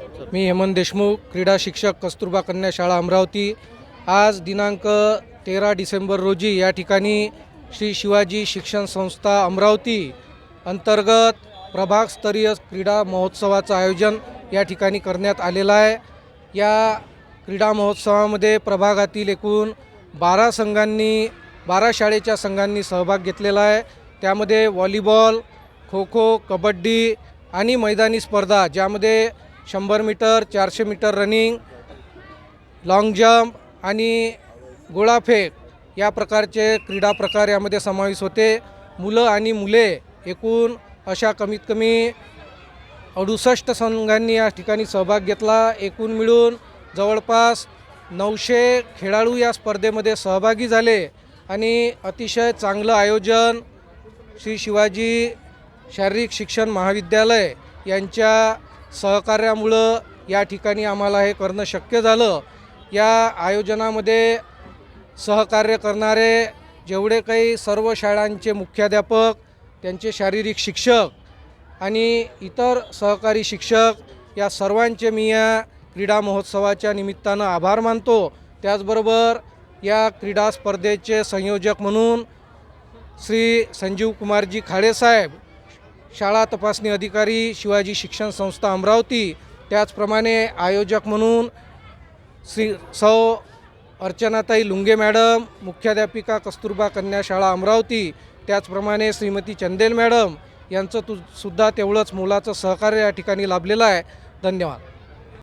मी हेमंत देशमुख, क्रीडा शिक्षक, कस्तुरबा कन्या शाळा अमरावती। आज दिनांक 13 डिसेंबर रोजी या ठिकाणी श्री शिवाजी शिक्षण संस्था अमरावती अंतर्गत प्रभागस्तरीय क्रीडा महोत्सवाचं आयोजन या ठिकाणी करण्यात आलेलं आहे। या क्रीडा महोत्सवामध्ये प्रभागातील एकूण 12 शाळेच्या संघांनी सहभाग घेतलेला आहे। त्यामध्ये व्हॉलीबॉल, खो खो, कबड्डी आणि मैदानी स्पर्धा, ज्यामध्ये 100 metre, 400 metre running, long jump आणि गोळाफेक या प्रकारचे क्रीडा प्रकार यामध्ये समावेश होते। मुलं आणि मुले एकूण अशा कमीत कमी 68 संघांनी या ठिकाणी सहभाग घेतला। एकूण मिळून जवळपास 900 खेळाडू या स्पर्धेमध्ये सहभागी झाले आणि अतिशय चांगलं आयोजन श्री शिवाजी शारीरिक शिक्षण महाविद्यालय यांच्या सहकार्यामुळं या ठिकाणी आम्हाला हे करणं शक्य झालं। या आयोजनामध्ये सहकार्य करणारे जेवढे काही सर्व शाळांचे मुख्याध्यापक, त्यांचे शारीरिक शिक्षक आणि इतर सहकारी शिक्षक या सर्वांचे मी या क्रीडा महोत्सवाच्या निमित्तानं आभार मानतो। त्याचबरोबर या क्रीडा स्पर्धेचे संयोजक म्हणून श्री संजीव कुमारजी खाडेसाहेब, शाळा तपासणी अधिकारी, शिवाजी शिक्षण संस्था अमरावती, त्याचप्रमाणे आयोजक म्हणून श्री सौ अर्चनाताई लुंगे मॅडम, मुख्याध्यापिका, कस्तुरबा कन्या शाळा अमरावती, त्याचप्रमाणे श्रीमती चंदेल मॅडम यांचं सुद्धा तेवढंच मोलाचं सहकार्य या ठिकाणी लाभलेलं आहे। धन्यवाद।